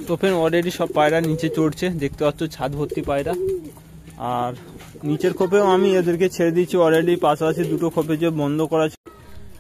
তো friend already সব পায়রা নিচে চড়ছে, দেখতে পাচ্ছ ছাদ ভর্তি পায়রা। আর নিচের খোপেও আমি এদেরকে ছেড়ে দিচ্ছি অলরেডি, পাশাপাশি দুটো খোপে যে বন্ধ করা।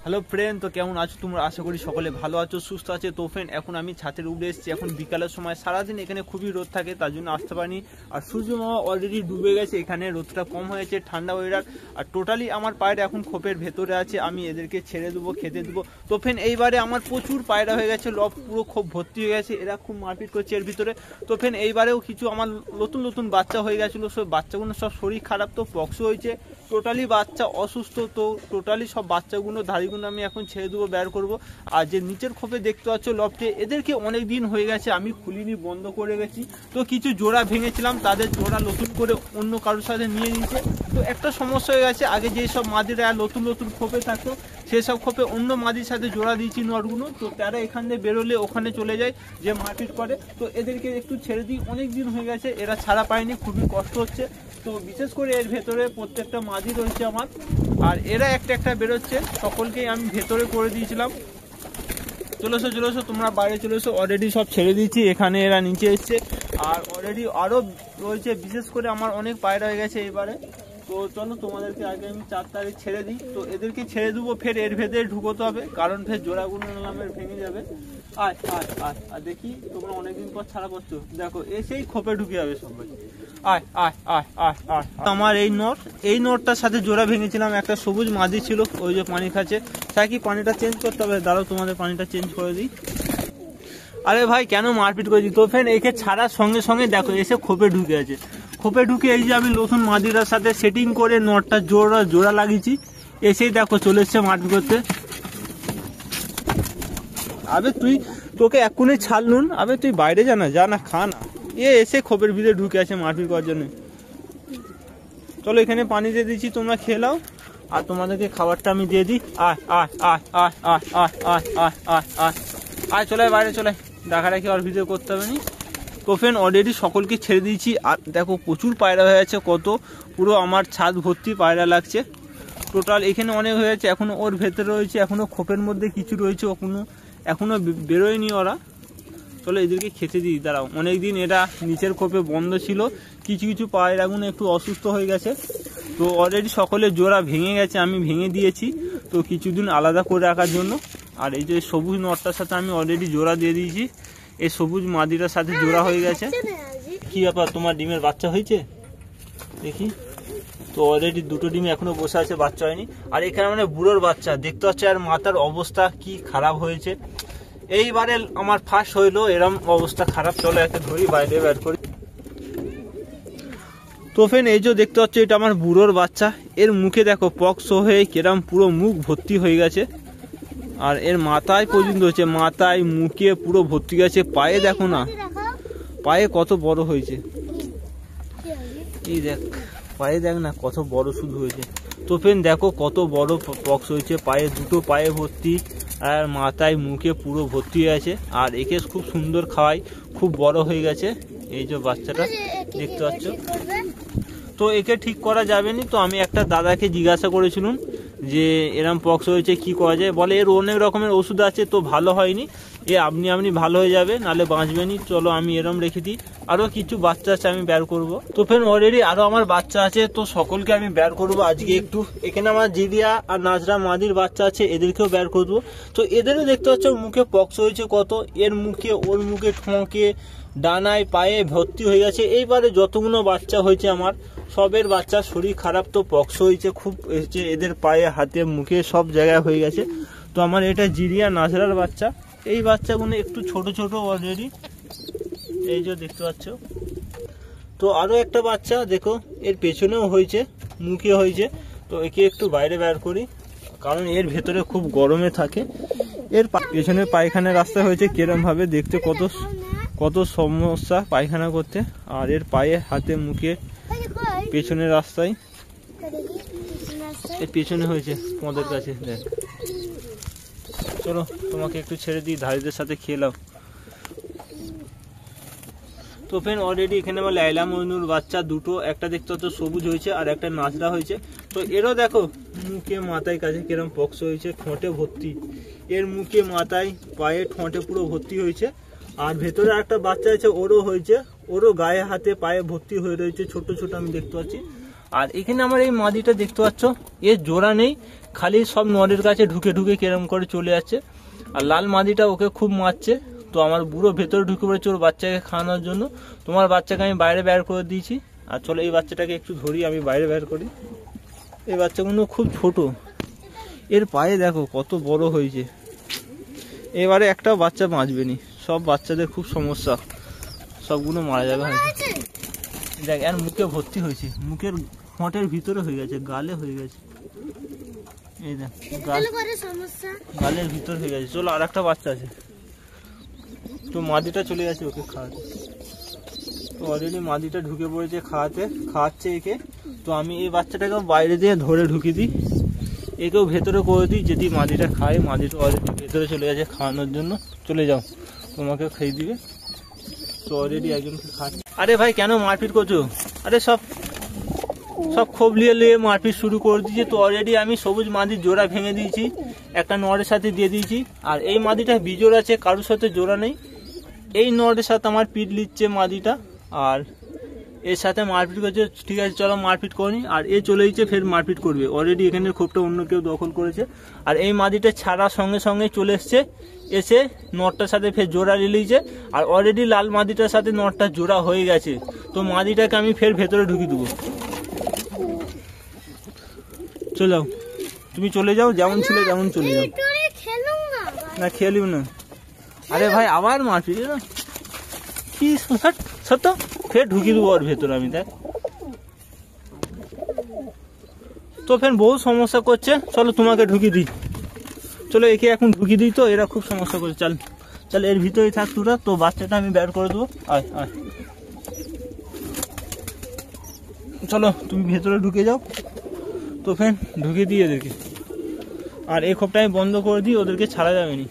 হ্যালো ফ্রেন্ড, তো কেমন আছো তোমরা? আশা করি সকলে ভালো আছো, সুস্থ আছে। তো ফ্রেন্ড এখন আমি ছাদের উপরে এসেছি, এখন বিকালের সময়, সারাদিন এখানে খুবই রোদ থাকে, তার জন্য আসতে পারিনি। আর সূর্য মামা অলরেডি ডুবে গেছে, এখানে রোদটা কম হয়েছে, ঠান্ডা ওয়েদার। আর টোটালি আমার পায়রা এখন খোপের ভেতরে আছে, আমি এদেরকে ছেড়ে দেবো, খেতে দেবো। তো ফ্রেন্ড এইবারে আমার প্রচুর পায়রা হয়ে গেছে, লব পুরো খোপ ভর্তি হয়ে গেছে, এরা খুব মারপিট করছে এর ভিতরে। তো ফ্রেন্ড এইবারেও কিছু আমার নতুন নতুন বাচ্চা হয়ে গেছিলো, সব বাচ্চাগুলো সব শরীর খারাপ, তো পক্স হয়েছে, টোটালি বাচ্চা অসুস্থ। তো টোটালি সব বাচ্চাগুলো ধাড়িগুলো আমি এখন ছেড়ে দেবো, বের করবো। আর যে নিচের খোপে দেখতে পাচ্ছ লফটে, এদেরকে অনেক দিন হয়ে গেছে আমি খুলিনি, বন্ধ করে গেছি। তো কিছু জোড়া ভেঙেছিলাম, তাদের জোড়া নতুন করে অন্য কারোর সাথে নিয়ে নিয়েছে। তো একটা সমস্যা হয়ে গেছে, আগে যেসব মাদিরা নতুন নতুন খোপে থাকতো সেসব খোপে অন্য মাদির সাথে জোড়া দিয়েছি নটগুলো, তো তারা এখান থেকে বেরোলে ওখানে চলে যায়, যে মারপিট করে। তো এদেরকে একটু ছেড়ে দিই, অনেক দিন হয়ে গেছে, এরা ছাড়া পায়নি, খুবই কষ্ট হচ্ছে। তো বিশেষ করে এর ভেতরে প্রত্যেকটা মাদি রয়েছে আমার, আর এরা একটা একটা বেরোচ্ছে, সকলকেই আমি ভেতরে করে দিয়েছিলাম। চলে এসো তোমরা বাইরে চলে এসো, অলরেডি সব ছেড়ে দিয়েছি, এখানে এরা নিচে এসছে। আর অলরেডি আরও রয়েছে, বিশেষ করে আমার অনেক পায়রা হয়ে গেছে এবারে। তো চলো তোমাদেরকে আগে আমি 4 তারিখ ছেড়ে দিই। তো এদেরকে ছেড়ে দেবো, ফের এর ভেতরে ঢুকোতে হবে, কারণ ফের জোড়াগুলো নামের ভেঙে যাবে। আর দেখি তোমরা অনেকদিন পর ছাড়া পাচ্ছ, দেখো এসেই খোপে ঢুকে যাবে সবাই। আমার এই নটটার সাথে জোড়া ভেঙেছিলাম, একটা সবুজ মাদি ছিল, ওই যে পানি খাচ্ছে। তাই কি পানিটা চেঞ্জ করতে হবে, দাঁড়াও তোমাদের পানিটা চেঞ্জ করে দিই। আরে ভাই কেন মারপিট করেছি? তো ফ্রেন্ড একে ছাড়ার সঙ্গে সঙ্গে দেখো এসে খোপে ঢুকে আছে, খোপে ঢুকে এই যে আমি নতুন মাদিরার সাথে সেটিং করে নটটা জোড়া লাগিয়েছি, এসেই দেখো চলে এসছে মারপিট করতে। আবে তোকে এক্ষুনি ছাড়লুন, আবে তুই বাইরে যা না খা না, এসে খোপের ভিতরে ঢুকে আছে মারপিট করার জন্য। চলো এখানে পানি দিয়ে দিচ্ছি, তোমরা খেয়ে নাও, আর তোমাদেরকে খাবারটা আমি দিয়ে দিই। আয় চলে বাইরে চলে, দেখারেখি আর ভিডিও করতে হবে নি। তো ফ্রেন্ড অলরেডি সকলকে ছেড়ে দিয়েছি, আর দেখো প্রচুর পায়রা হয়ে আছে, কত পুরো আমার ছাদ ভর্তি পায়রা লাগছে। টোটাল এখানে অনেক হয়ে আছে, এখনো ওর ভেতরে রয়েছে, এখনো খোপের মধ্যে কিছু রয়েছে, এখনো বেরোয়নি ওরা। চলো এদেরকে খেতে দিই, দাঁড়াও, অনেকদিন এরা নিচের খোপে বন্ধ ছিল, কিছু পায়রাগুলো একটু অসুস্থ হয়ে গেছে। তো অলরেডি সকলের জোড়া ভেঙে গেছে, আমি ভেঙে দিয়েছি, তো কিছুদিন আলাদা করে রাখার জন্য। আর এই যে সবুজ নটটার সাথে আমি অলরেডি জোড়া দিয়ে দিয়েছি, এই সবুজ মাদিটার সাথে জোড়া হয়ে গেছে। কি ব্যাপার, তোমার ডিমের বাচ্চা হয়েছে দেখি? তো অলরেডি দুটো ডিম এখনো বসে আছে, বাচ্চা হয়নি। আর এখানে মানে বুড়োর বাচ্চা দেখতে পাচ্ছ, আর মাথার অবস্থা কি খারাপ হয়েছে। এইবারে আমার ফার্স্ট হইলো এরম অবস্থা খারাপ। চলো একে ধরি, বাইরে বের করি। তো ফ্রেন্ড এই যে দেখতে পাচ্ছ, এটা আমার বুড়োর বাচ্চা, এর মুখে দেখো পক্স হয়ে কেরাম পুরো মুখ ভর্তি হয়ে গেছে, আর এর মাথায় পর্যন্ত হচ্ছে, মাথায় মুখে পুরো ভর্তি গেছে। পায়ে দেখো না, পায়ে কত বড় হয়েছে, এই দেখ পায়ে দেখ না কত বড় শুধু হয়েছে। তো ফ্রেন্ড দেখো কত বড় পক্স হয়েছে, পায়ে দুটো পায়ে ভর্তি, আর মাথায় মুখে পুরো ভর্তি হয়ে আছে। আর একে খুব সুন্দর খাওয়াই, খুব বড় হয়ে গেছে এই যে বাচ্চাটা দেখতে পাচ্ছ। তো একে ঠিক করা যাবে না, তো আমি একটা দাদাকে জিজ্ঞাসা করেছিলাম যে এরম পক্স হয়েছে কি করা যায়, বলে এর অনেক রকমের ওষুধ আছে, তো ভালো হয়নি, এ আপনি ভালো হয়ে যাবে, নাহলে বাঁচবেনি। চলো আমি এরম রেখে দিই, আরও কিছু বাচ্চা আছে আমি বের করব। তো ফ্রেন্ড অলরেডি আরও আমার বাচ্চা আছে, তো সকলকে আমি বের করবো আজকে একটু। এখানে আমার জিরিয়া আর নাজরা মাদির বাচ্চা আছে, এদেরকেও বের করবো। তো এদেরও দেখতে পাচ্ছ মুখে পক্স হয়েছে কত, এর মুখে, ওর মুখে, ঠোঁকে, ডানায়, পায়ে ভর্তি হয়ে গেছে। এইবারে যতগুলো বাচ্চা হয়েছে আমার সবের বাচ্চা শরীর খারাপ, তো পক্স হয়েছে খুব, এদের পায়ে, হাতে, মুখে সব জায়গায় হয়ে গেছে। তো আমার এটা জিরিয়া নাজরার বাচ্চা, এই বাচ্চাগুলো একটু ছোট অলরেডি, এই যে দেখতে পাচ্ছ। তো আরও একটা বাচ্চা দেখো, এর পেছনেও হয়েছে, মুখে হয়েছে। তো একে একটু বাইরে বের করি, কারণ এর ভেতরে খুব গরমে থাকে। এর পেছনে পায়খানা রাস্তা হয়েছে কিরম ভাবে, দেখতে কত সমস্যা পায়খানা করতে। আর এর পায়ে, হাতে, মুখে, পেছনের রাস্তায়, এর পেছনে হয়েছে তোমাদের কাছে দেখ। চলো তোমাকে একটু ছেড়ে দিই, ধাড়িদের সাথে খেয়ে নাও। তো ফ্রেন্ড অলরেডি এখানে আমার লাইলা মইনুর বাচ্চা দুটো, একটা দেখতে হচ্ছে সবুজ হয়েছে, আর একটা নাজরা হয়েছে। তো এরও দেখো মুখে, মাথায় কাছে কিরম পক্স হয়েছে, ঠোঁটে ভর্তি, এর মুখে, মাথায়, পায়ে, ঠোঁটে পুরো ভর্তি হয়েছে। আর ভেতরে একটা বাচ্চা আছে, ওরও হয়েছে, ওরও গায়ে হাতে পায়ে ভর্তি হয়ে রয়েছে, ছোট ছোট আমি দেখতে পাচ্ছি। আর এখানে আমার এই মাদিটা দেখতে পাচ্ছ, এর জোড়া নেই, খালি সব নরের কাছে ঢুকে ঢুকে কেরম করে চলে যাচ্ছে। আর লাল মাদিটা ওকে খুব মারছে, তো আমার বুড়ো ভেতরে ঢুকে পড়েছে ওর বাচ্চাকে খাওয়ানোর জন্য। তোমার বাচ্চাকে আমি বাইরে বের করে দিয়েছি। আর চলো এই বাচ্চাটাকে একটু ধরি, আমি বাইরে বের করি। এই বাচ্চাগুলো খুব ছোট, এর পায়ে দেখো কত বড় হয়েছে। এবারে একটা বাচ্চা বাঁচবে নি, সব বাচ্চাদের খুব সমস্যা, সবগুলো মারা যাবে হয়তো। দেখ আর মুখে ভর্তি হয়েছে, মুখের ঠোঁটের ভিতরে হয়ে গেছে, গালে হয়ে গেছে, এই দেখ গালের ভিতর হয়ে গেছে। চলো আর একটা বাচ্চা আছে, তো মাদিটা চলে গেছে ওকে খাওয়াতে। তো অলরেডি মাদিটা ঢুকে পড়েছে খাওয়াচ্ছে একে। তো আমি এই বাচ্চাটাকে বাইরে দিয়ে ধরে ঢুকিয়ে দিই, একেও ভেতরে করে দিই, যদি মাদিটা খায়। মাদিটা অলরেডি ভেতরে চলে গেছে খাওয়ানোর জন্য। চলে যাও, তোমাকে খেয়ে দিবে। তো অলরেডি একজনকে খাচ্ছে। আরে ভাই কেন মারপিট করছো? আরে সব খোপ নিয়ে মারপিট শুরু করে দিয়েছে। তো অলরেডি আমি সবুজ মাদির জোড়া ভেঙে দিয়েছি, একটা নরের সাথে দিয়ে দিয়েছি। আর এই মাদিটা বিজোড় আছে, কারোর সাথে জোড়া নেই। এই নরের সাথে আমার পিট লিচ্ছে মাদিটা, আর এর সাথে মারপিট করছে। ঠিক আছে চলো মারপিট করি। আর এ চলে গেছে, ফের মারপিট করবে। অলরেডি এখানের খোপটা অন্য কেউ দখল করেছে। আর এই মাদিটা ছাড়ার সঙ্গে সঙ্গে চলে এসে নটটার সাথে ফের জোড়া নিয়েছে। আর অলরেডি লাল মাদিটার সাথে নটটা জোড়া হয়ে গেছে। তো মাদিটাকে আমি ফের ভেতরে ঢুকিয়ে দেবো। চলে যাও, তুমি চলে যাও, যেমন ছিল তেমন চলে যাও। না খেলিও না। আরে ভাই আবার মারপিট না, কি সত্য, ফের ঢুকিয়ে দেবো ওর ভেতরে আমি। দেখ তো ফের বহু সমস্যা করছে। চলো তোমাকে ঢুকিয়ে দিই, চলো একে এখন ঢুকিয়ে দিই। তো এরা খুব সমস্যা করছে, চল এর ভিতরেই থাক তোরা। তো বাচ্চাটা আমি বের করে দেবো, আয় আয়। চলো তুমি ভেতরে ঢুকে যাও। তো ফের ঢুকিয়ে দিই এদেরকে। আর এই খোপটা আমি বন্ধ করে দিই, ওদেরকে ছাড়া যাবে না।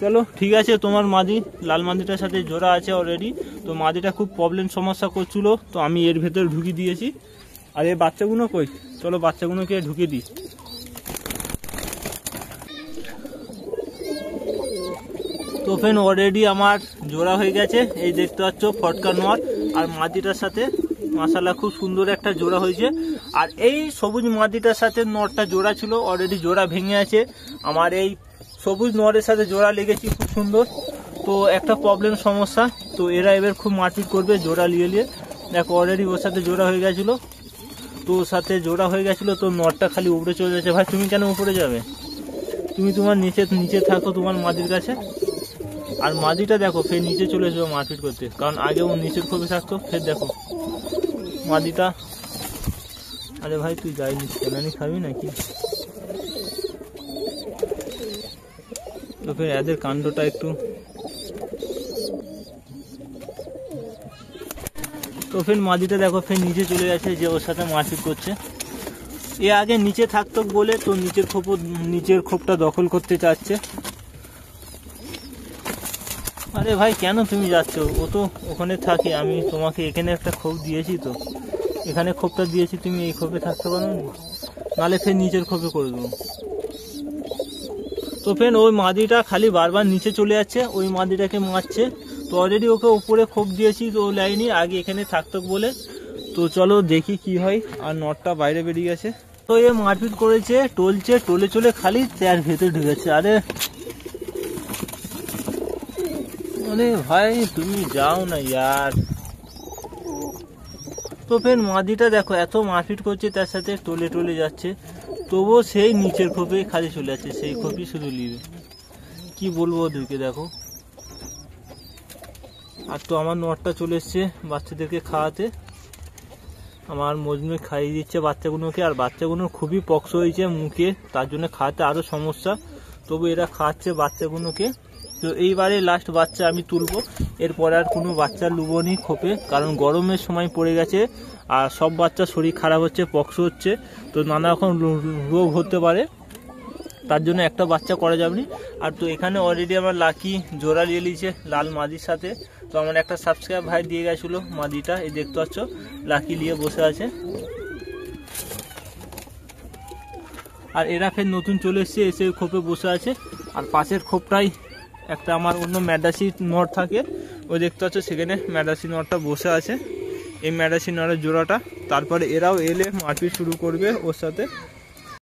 চলো ঠিক আছে, তোমার মাদি লাল মাদিটার সাথে জোড়া আছে অলরেডি। তো মাদিটা খুব প্রবলেম সমস্যা করছিল, তো আমি এর ভেতরে ঢুকিয়ে দিয়েছি। আর এই বাচ্চাগুলো কই, চলো বাচ্চাগুলোকে ঢুকিয়ে দিই। তো ফেন অলরেডি আমার জোড়া হয়ে গেছে, এই দেখতে পাচ্ছ ফটকা নর আর মাদিটার সাথে। মাশাআল্লাহ খুব সুন্দর একটা জোড়া হয়েছে। আর এই সবুজ মাদিটার সাথে নরটা জোড়া ছিল, অলরেডি জোড়া ভেঙে আছে। আমার এই সবুজ নরের সাথে জোড়া লেগেছি খুব সুন্দর। তো একটা প্রবলেম সমস্যা, তো এরা এবার খুব মারপিট করবে জোড়া নিয়ে। দেখো অলরেডি ওর সাথে জোড়া হয়ে গেছিলো, তো ওর সাথে জোড়া হয়ে গেছিলো। তো নরটা খালি উপরে চলে যাচ্ছে। ভাই তুমি কেন উপরে যাবে? তুমি তোমার নিচে থাকো তোমার মাদির কাছে। আর মাদিটা দেখো ফের নিচে চলে যাবে মারপিট করতে, কারণ আগে ও নিচের খোপে থাকতো। ফের দেখো মাদিটা। আরে ভাই তুই যাইনি, কেনানি খাবি নাকি? তো ফের এদের কাণ্ডটা একটু। তো ফের মাদিটা দেখো ফের নিচে চলে গেছে, যে ওর সাথে মারপিট করছে। এ আগে নিচে থাকতো বলে তো নিচের খোপটা দখল করতে চাচ্ছে। আরে ভাই কেন তুমি যাচ্ছ? ও তো ওখানে থাকে, আমি তোমাকে এখানে একটা খোপ দিয়েছি, তো এখানে খোপটা দিয়েছি, তুমি এই খোপে থাকতে পারো না, নাহলে ফের নিচের খোপে করে দেবো। তো ফের ওই মাদিটা খালি বারবার নিচে চলে যাচ্ছে, ওই মাদিটাকে মারছে। তো অলরেডি ওকে উপরে খোপ দিয়েছি, তো ও লাইনি আগে এখানে থাকতো বলে। তো চলো দেখি কি হয়। আর নটটা বাইরে বেরিয়ে গেছে। তো এ মারপিট করেছে, টলে চলে খালি তার ভেতরে ঢুকেছে। আরে ভাই তুমি যাও না ইয়ার। তো ফের মাদিটা দেখো এত মারপিট করছে, তার সাথে টলে যাচ্ছে, তবুও সেই নিচের খোপে খালি চলে যাচ্ছে, সেই খোপই শুধু নিবে। কি বলবো ওদেরকে, দেখো। আর তো আমার নটটা চলে এসছে বাচ্চাদেরকে খাওয়াতে। আমার মজনু খাইয়ে দিচ্ছে বাচ্চাগুলোকে। আর বাচ্চাগুলোর খুবই পক্স হয়েছে মুখে, তার জন্য খাওয়াতে আরো সমস্যা। তবু এরা খাওয়াচ্ছে বাচ্চাগুলোকে। তো এইবারে লাস্ট বাচ্চা আমি তুলবো, এরপরে আর কোনো বাচ্চা লুবো নি খোপে, কারণ গরমের সময় পড়ে গেছে। আর সব বাচ্চা শরীর খারাপ হচ্ছে, পক্স হচ্ছে, তো নানা রকম রোগ হতে পারে, তার জন্য একটা বাচ্চা করা যাবে না। আর তো এখানে অলরেডি আমার লাকি জোড়া নিয়ে নিয়েছে লাল মাদির সাথে। তো আমার একটা সাবস্ক্রাইব ভাই দিয়ে গেছিলো মাদিটা, এই দেখতে পাচ্ছ লাকি নিয়ে বসে আছে। আর এরা ফের নতুন চলে এসছে, এসে খোপে বসে আছে। আর পাশের খোপটাই একটা আমার অন্য ম্যাডাসি নট থাকে, ওই দেখতে পাচ্ছ সেখানে ম্যাডাসি নটটা বসে আছে, এই ম্যাডাসি নটের জোড়াটা। তারপরে এরাও এলে মারপিট শুরু করবে ওর সাথে।